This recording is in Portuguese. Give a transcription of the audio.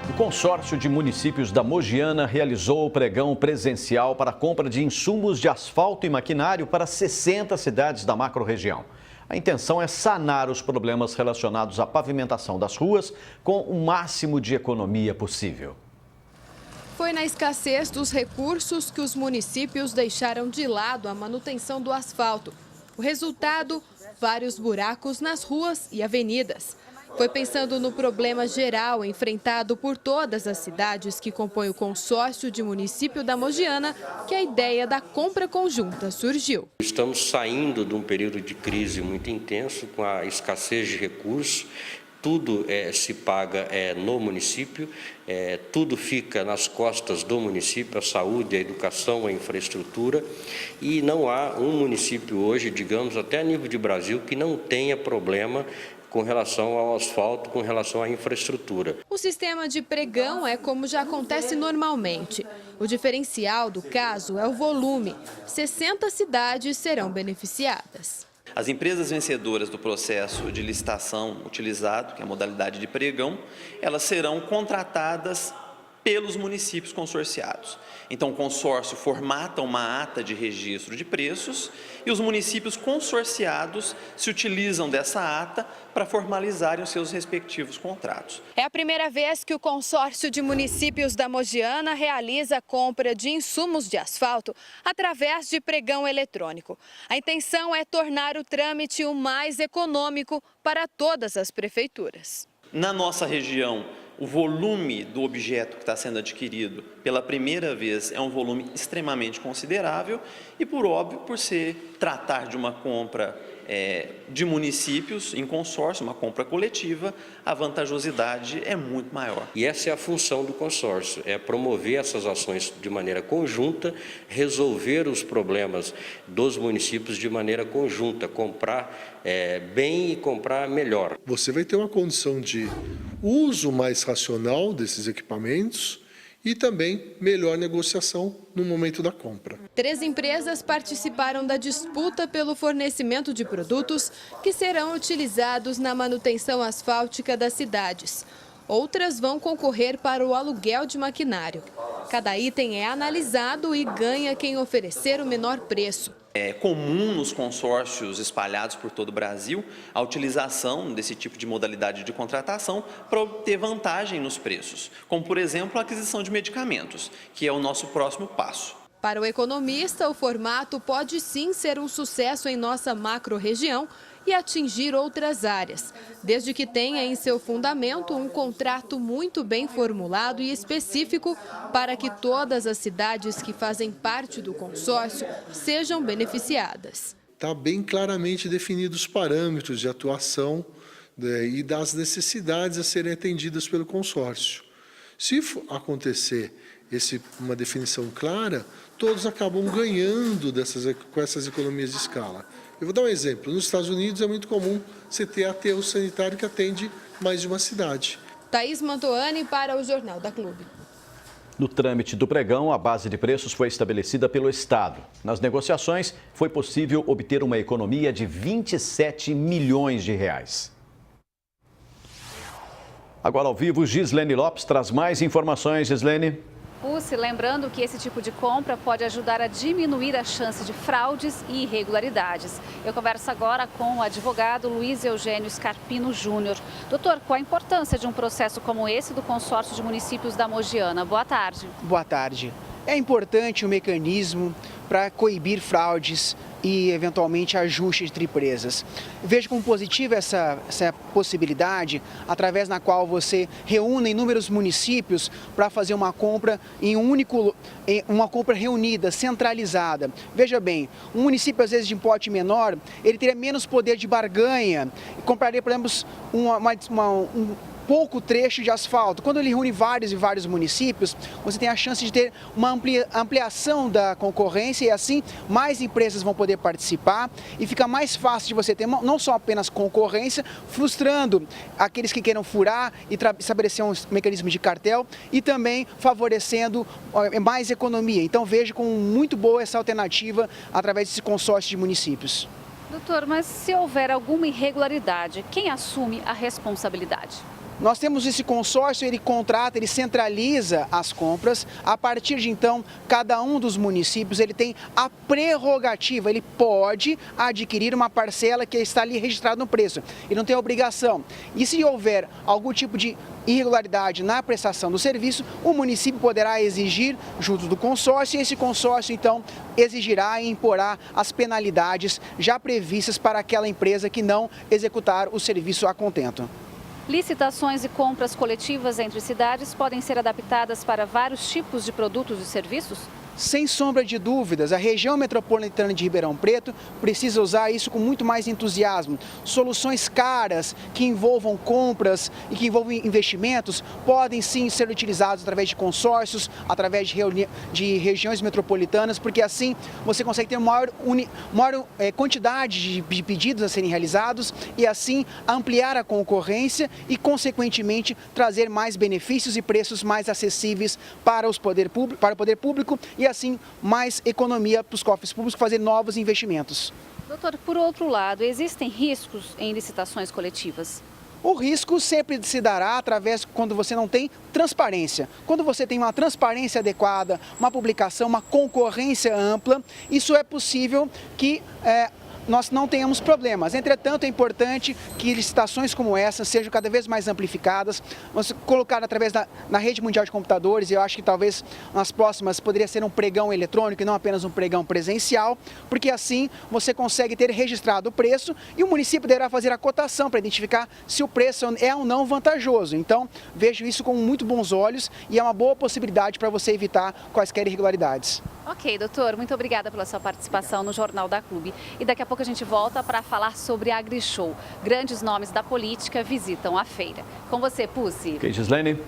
O consórcio de municípios da Mogiana realizou o pregão presencial para a compra de insumos de asfalto e maquinário para 60 cidades da macro-região. A intenção é sanar os problemas relacionados à pavimentação das ruas com o máximo de economia possível. Foi na escassez dos recursos que os municípios deixaram de lado a manutenção do asfalto. O resultado, vários buracos nas ruas e avenidas. Foi pensando no problema geral enfrentado por todas as cidades que compõem o consórcio de município da Mogiana que a ideia da compra conjunta surgiu. Estamos saindo de um período de crise muito intenso, com a escassez de recursos. Tudo se paga no município, tudo fica nas costas do município, a saúde, a educação, a infraestrutura. E não há um município hoje, digamos, até a nível de Brasil, que não tenha problema com relação ao asfalto, com relação à infraestrutura. O sistema de pregão é como já acontece normalmente. O diferencial do caso é o volume. 60 cidades serão beneficiadas. As empresas vencedoras do processo de licitação utilizado, que é a modalidade de pregão, elas serão contratadas pelos municípios consorciados. Então, o consórcio formata uma ata de registro de preços e os municípios consorciados se utilizam dessa ata para formalizarem os seus respectivos contratos. É a primeira vez que o consórcio de municípios da Mogiana realiza a compra de insumos de asfalto através de pregão eletrônico. A intenção é tornar o trâmite o mais econômico para todas as prefeituras. Na nossa região, o volume do objeto que está sendo adquirido pela primeira vez é um volume extremamente considerável e, por óbvio, por se tratar de uma compra de municípios em consórcio, uma compra coletiva, a vantajosidade é muito maior. E essa é a função do consórcio, é promover essas ações de maneira conjunta, resolver os problemas dos municípios de maneira conjunta, comprar bem e comprar melhor. Você vai ter uma condição de uso mais racional desses equipamentos e também melhor negociação no momento da compra. 3 empresas participaram da disputa pelo fornecimento de produtos que serão utilizados na manutenção asfáltica das cidades. Outras vão concorrer para o aluguel de maquinário. Cada item é analisado e ganha quem oferecer o menor preço. É comum nos consórcios espalhados por todo o Brasil a utilização desse tipo de modalidade de contratação para obter vantagem nos preços, como, por exemplo, a aquisição de medicamentos, que é o nosso próximo passo. Para o economista, o formato pode sim ser um sucesso em nossa macro-região e atingir outras áreas, desde que tenha em seu fundamento um contrato muito bem formulado e específico para que todas as cidades que fazem parte do consórcio sejam beneficiadas. Está bem claramente definidos os parâmetros de atuação e das necessidades a serem atendidas pelo consórcio. Se acontecer uma definição clara, todos acabam ganhando com essas economias de escala. Eu vou dar um exemplo. Nos Estados Unidos é muito comum você ter aterro sanitário que atende mais de uma cidade. Thaís Mantoani para o Jornal da Clube. No trâmite do pregão, a base de preços foi estabelecida pelo Estado. Nas negociações, foi possível obter uma economia de 27 milhões de reais. Agora ao vivo, Gislene Lopes traz mais informações. Gislene. Lembrando que esse tipo de compra pode ajudar a diminuir a chance de fraudes e irregularidades. Eu converso agora com o advogado Luiz Eugênio Scarpino Júnior. Doutor, qual a importância de um processo como esse do consórcio de municípios da Mogiana? Boa tarde. Boa tarde. É importante o mecanismo para coibir fraudes e, eventualmente, ajuste de empresas. Vejo como positiva essa possibilidade, através na qual você reúne inúmeros municípios para fazer uma compra em uma compra reunida, centralizada. Veja bem, um município, às vezes, de porte menor, ele teria menos poder de barganha, compraria, por exemplo, um pouco trecho de asfalto. Quando ele reúne vários e vários municípios, você tem a chance de ter uma ampliação da concorrência e assim mais empresas vão poder participar e fica mais fácil de você ter não só apenas concorrência, frustrando aqueles que queiram furar e estabelecer um mecanismo de cartel e também favorecendo mais economia. Então vejo como muito boa essa alternativa através desse consórcio de municípios. Doutor, mas se houver alguma irregularidade, quem assume a responsabilidade? Nós temos esse consórcio, ele contrata, ele centraliza as compras. A partir de então, cada um dos municípios ele tem a prerrogativa, ele pode adquirir uma parcela que está ali registrada no preço. Ele não tem obrigação. E se houver algum tipo de irregularidade na prestação do serviço, o município poderá exigir junto do consórcio e esse consórcio então exigirá e imporá as penalidades já previstas para aquela empresa que não executar o serviço a contento. Licitações e compras coletivas entre cidades podem ser adaptadas para vários tipos de produtos e serviços? Sem sombra de dúvidas, a região metropolitana de Ribeirão Preto precisa usar isso com muito mais entusiasmo. Soluções caras que envolvam compras e que envolvam investimentos podem sim ser utilizadas através de consórcios, através de regiões metropolitanas, porque assim você consegue ter maior quantidade de pedidos a serem realizados e assim ampliar a concorrência e, consequentemente, trazer mais benefícios e preços mais acessíveis para o poder público e assim mais economia para os cofres públicos fazer novos investimentos. Doutor, por outro lado, existem riscos em licitações coletivas? O risco sempre se dará através quando você não tem transparência. Quando você tem uma transparência adequada, uma publicação, uma concorrência ampla, isso é possível que nós não tenhamos problemas. Entretanto, é importante que licitações como essa sejam cada vez mais amplificadas, colocar através na rede mundial de computadores, e eu acho que talvez nas próximas poderia ser um pregão eletrônico e não apenas um pregão presencial, porque assim você consegue ter registrado o preço e o município deverá fazer a cotação para identificar se o preço é ou não vantajoso. Então, vejo isso com muito bons olhos e é uma boa possibilidade para você evitar quaisquer irregularidades. Ok, doutor, muito obrigada pela sua participação no Jornal da Clube. E daqui a pouco a gente volta para falar sobre a AgriShow. Grandes nomes da política visitam a feira. Com você, Pucci. Ok, Gislene.